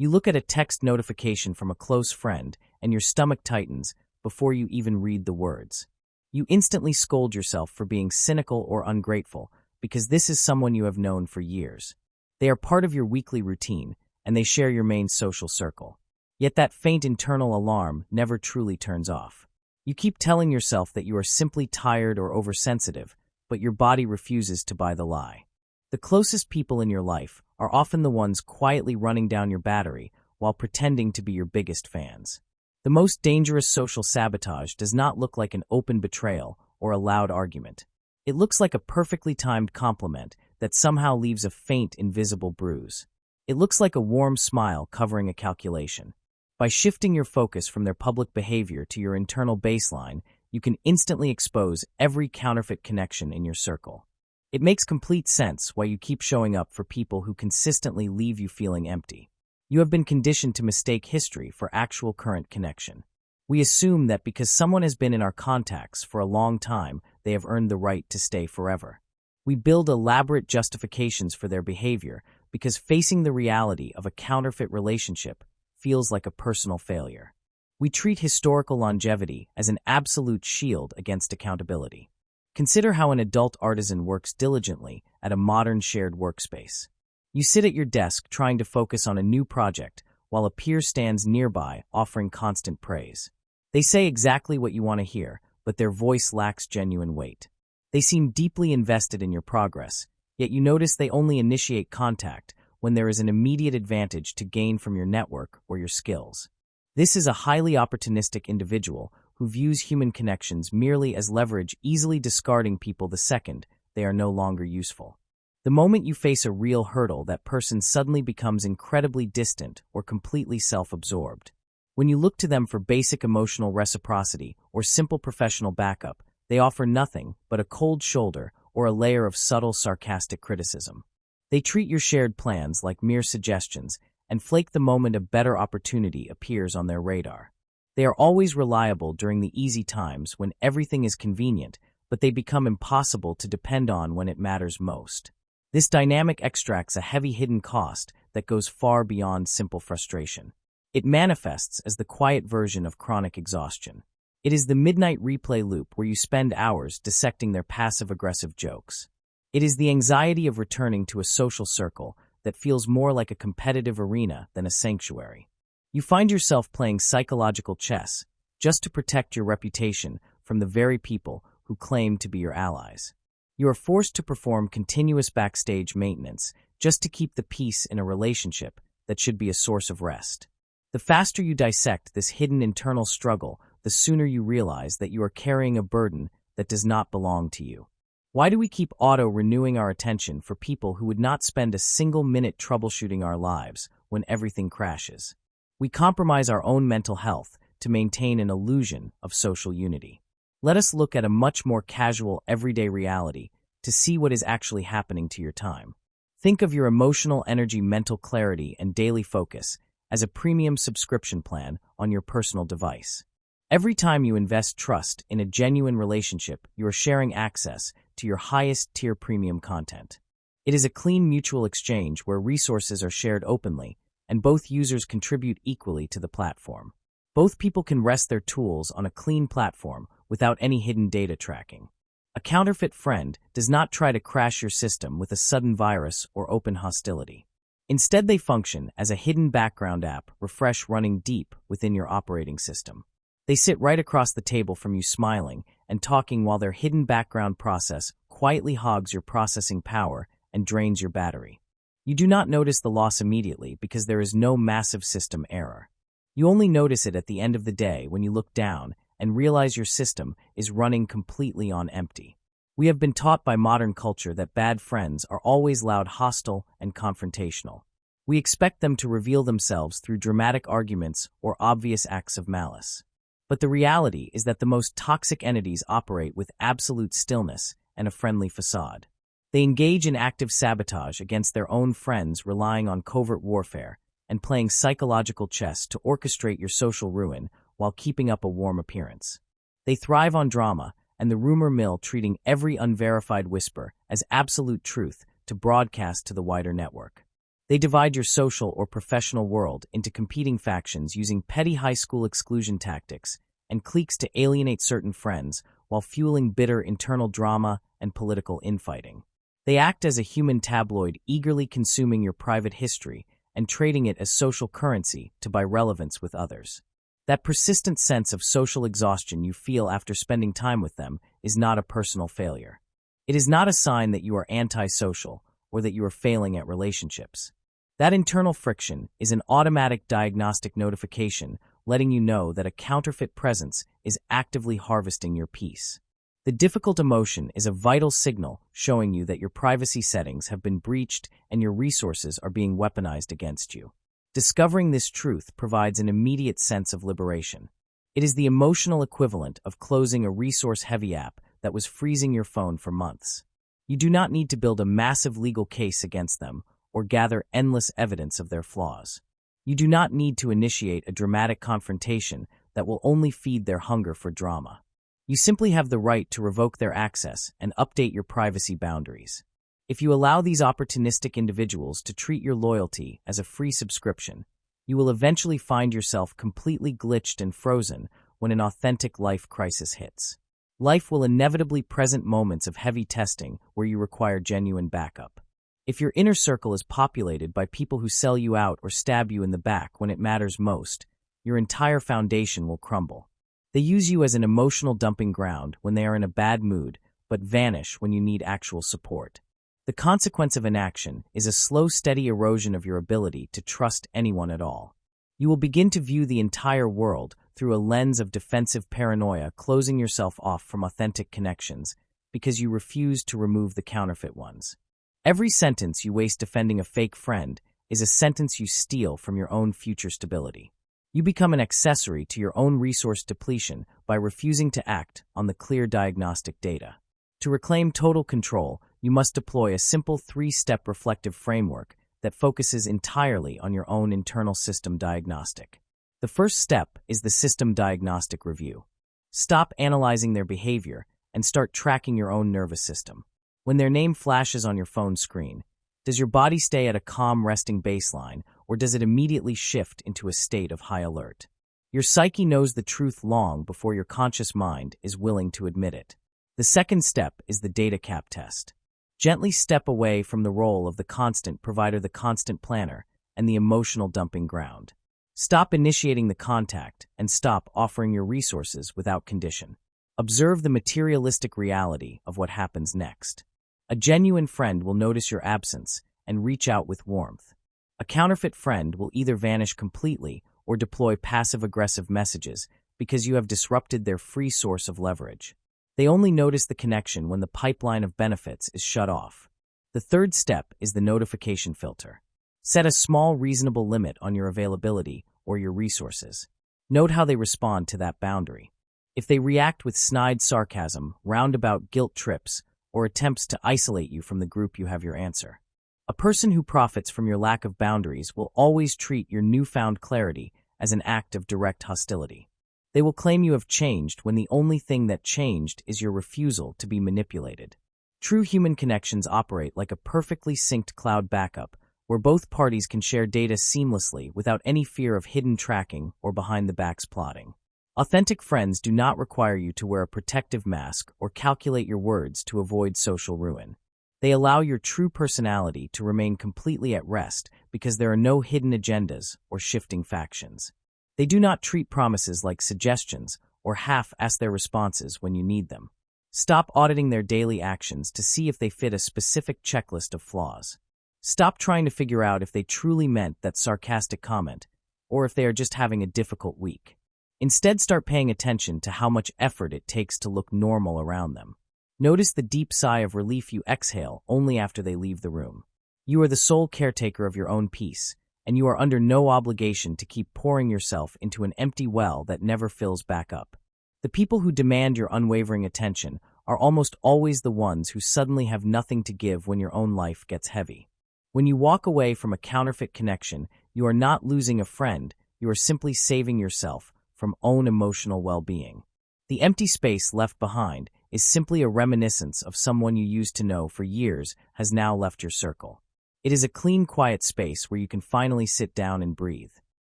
You look at a text notification from a close friend, and your stomach tightens before you even read the words. You instantly scold yourself for being cynical or ungrateful, because this is someone you have known for years. They are part of your weekly routine, and they share your main social circle. Yet that faint internal alarm never truly turns off. You keep telling yourself that you are simply tired or oversensitive, but your body refuses to buy the lie. The closest people in your life are often the ones quietly running down your battery while pretending to be your biggest fans. The most dangerous social sabotage does not look like an open betrayal or a loud argument. It looks like a perfectly timed compliment that somehow leaves a faint, invisible bruise. It looks like a warm smile covering a calculation. By shifting your focus from their public behavior to your internal baseline, you can instantly expose every counterfeit connection in your circle. It makes complete sense why you keep showing up for people who consistently leave you feeling empty. You have been conditioned to mistake history for actual current connection. We assume that because someone has been in our contacts for a long time, they have earned the right to stay forever. We build elaborate justifications for their behavior because facing the reality of a counterfeit relationship feels like a personal failure. We treat historical longevity as an absolute shield against accountability. Consider how an adult artisan works diligently at a modern shared workspace. You sit at your desk trying to focus on a new project while a peer stands nearby offering constant praise. They say exactly what you want to hear, but their voice lacks genuine weight. They seem deeply invested in your progress, yet you notice they only initiate contact when there is an immediate advantage to gain from your network or your skills. This is a highly opportunistic individual who views human connections merely as leverage, easily discarding people the second they are no longer useful. The moment you face a real hurdle, that person suddenly becomes incredibly distant or completely self-absorbed. When you look to them for basic emotional reciprocity or simple professional backup, they offer nothing but a cold shoulder or a layer of subtle, sarcastic criticism. They treat your shared plans like mere suggestions and flake the moment a better opportunity appears on their radar. They are always reliable during the easy times when everything is convenient, but they become impossible to depend on when it matters most. This dynamic extracts a heavy hidden cost that goes far beyond simple frustration. It manifests as the quiet version of chronic exhaustion. It is the midnight replay loop where you spend hours dissecting their passive-aggressive jokes. It is the anxiety of returning to a social circle that feels more like a competitive arena than a sanctuary. You find yourself playing psychological chess just to protect your reputation from the very people who claim to be your allies. You are forced to perform continuous backstage maintenance just to keep the peace in a relationship that should be a source of rest. The faster you dissect this hidden internal struggle, the sooner you realize that you are carrying a burden that does not belong to you. Why do we keep auto-renewing our attention for people who would not spend a single minute troubleshooting our lives when everything crashes? We compromise our own mental health to maintain an illusion of social unity. Let us look at a much more casual, everyday reality to see what is actually happening to your time. Think of your emotional energy, mental clarity, and daily focus as a premium subscription plan on your personal device. Every time you invest trust in a genuine relationship, you are sharing access to your highest-tier premium content. It is a clean mutual exchange where resources are shared openly, and both users contribute equally to the platform. Both people can rest their tools on a clean platform without any hidden data tracking. A counterfeit friend does not try to crash your system with a sudden virus or open hostility. Instead, they function as a hidden background app, refresh running deep within your operating system. They sit right across the table from you, smiling and talking, while their hidden background process quietly hogs your processing power and drains your battery. You do not notice the loss immediately because there is no massive system error. You only notice it at the end of the day when you look down and realize your system is running completely on empty. We have been taught by modern culture that bad friends are always loud, hostile, and confrontational. We expect them to reveal themselves through dramatic arguments or obvious acts of malice. But the reality is that the most toxic entities operate with absolute stillness and a friendly facade. They engage in active sabotage against their own friends, relying on covert warfare and playing psychological chess to orchestrate your social ruin while keeping up a warm appearance. They thrive on drama and the rumor mill, treating every unverified whisper as absolute truth to broadcast to the wider network. They divide your social or professional world into competing factions using petty high school exclusion tactics and cliques to alienate certain friends while fueling bitter internal drama and political infighting. They act as a human tabloid, eagerly consuming your private history and trading it as social currency to buy relevance with others. That persistent sense of social exhaustion you feel after spending time with them is not a personal failure. It is not a sign that you are antisocial or that you are failing at relationships. That internal friction is an automatic diagnostic notification letting you know that a counterfeit presence is actively harvesting your peace. The difficult emotion is a vital signal showing you that your privacy settings have been breached and your resources are being weaponized against you. Discovering this truth provides an immediate sense of liberation. It is the emotional equivalent of closing a resource-heavy app that was freezing your phone for months. You do not need to build a massive legal case against them or gather endless evidence of their flaws. You do not need to initiate a dramatic confrontation that will only feed their hunger for drama. You simply have the right to revoke their access and update your privacy boundaries. If you allow these opportunistic individuals to treat your loyalty as a free subscription, you will eventually find yourself completely glitched and frozen when an authentic life crisis hits. Life will inevitably present moments of heavy testing where you require genuine backup. If your inner circle is populated by people who sell you out or stab you in the back when it matters most, your entire foundation will crumble. They use you as an emotional dumping ground when they are in a bad mood, but vanish when you need actual support. The consequence of inaction is a slow, steady erosion of your ability to trust anyone at all. You will begin to view the entire world through a lens of defensive paranoia, closing yourself off from authentic connections because you refuse to remove the counterfeit ones. Every sentence you waste defending a fake friend is a sentence you steal from your own future stability. You become an accessory to your own resource depletion by refusing to act on the clear diagnostic data. To reclaim total control, you must deploy a simple 3-step reflective framework that focuses entirely on your own internal system diagnostic. The first step is the system diagnostic review. Stop analyzing their behavior and start tracking your own nervous system. When their name flashes on your phone screen, does your body stay at a calm, resting baseline, or does it immediately shift into a state of high alert? Your psyche knows the truth long before your conscious mind is willing to admit it. The second step is the data cap test. Gently step away from the role of the constant provider, the constant planner, and the emotional dumping ground. Stop initiating the contact and stop offering your resources without condition. Observe the materialistic reality of what happens next. A genuine friend will notice your absence and reach out with warmth. A counterfeit friend will either vanish completely or deploy passive-aggressive messages because you have disrupted their free source of leverage. They only notice the connection when the pipeline of benefits is shut off. The third step is the notification filter. Set a small, reasonable limit on your availability or your resources. Note how they respond to that boundary. If they react with snide sarcasm, roundabout guilt trips, or attempts to isolate you from the group, you have your answer. A person who profits from your lack of boundaries will always treat your newfound clarity as an act of direct hostility. They will claim you have changed when the only thing that changed is your refusal to be manipulated. True human connections operate like a perfectly synced cloud backup, where both parties can share data seamlessly without any fear of hidden tracking or behind-the-backs plotting. Authentic friends do not require you to wear a protective mask or calculate your words to avoid social ruin. They allow your true personality to remain completely at rest because there are no hidden agendas or shifting factions. They do not treat promises like suggestions or half-ass their responses when you need them. Stop auditing their daily actions to see if they fit a specific checklist of flaws. Stop trying to figure out if they truly meant that sarcastic comment or if they are just having a difficult week. Instead, start paying attention to how much effort it takes to look normal around them. Notice the deep sigh of relief you exhale only after they leave the room. You are the sole caretaker of your own peace, and you are under no obligation to keep pouring yourself into an empty well that never fills back up. The people who demand your unwavering attention are almost always the ones who suddenly have nothing to give when your own life gets heavy. When you walk away from a counterfeit connection, you are not losing a friend, you are simply saving yourself from own emotional well-being. The empty space left behind is simply a reminiscence of someone you used to know for years has now left your circle. It is a clean, quiet space where you can finally sit down and breathe.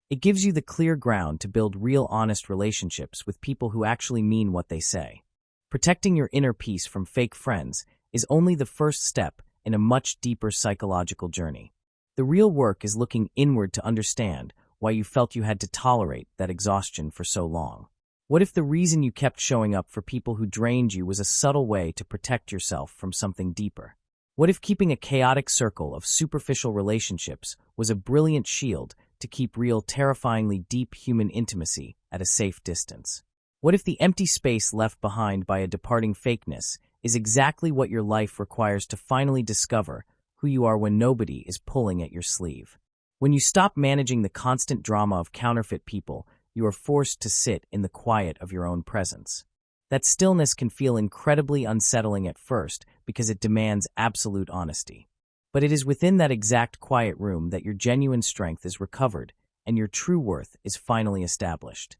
It gives you the clear ground to build real, honest relationships with people who actually mean what they say. Protecting your inner peace from fake friends is only the first step in a much deeper psychological journey. The real work is looking inward to understand why you felt you had to tolerate that exhaustion for so long. What if the reason you kept showing up for people who drained you was a subtle way to protect yourself from something deeper? What if keeping a chaotic circle of superficial relationships was a brilliant shield to keep real, terrifyingly deep human intimacy at a safe distance? What if the empty space left behind by a departing fakeness is exactly what your life requires to finally discover who you are when nobody is pulling at your sleeve? When you stop managing the constant drama of counterfeit people, you are forced to sit in the quiet of your own presence. That stillness can feel incredibly unsettling at first because it demands absolute honesty. But it is within that exact quiet room that your genuine strength is recovered and your true worth is finally established.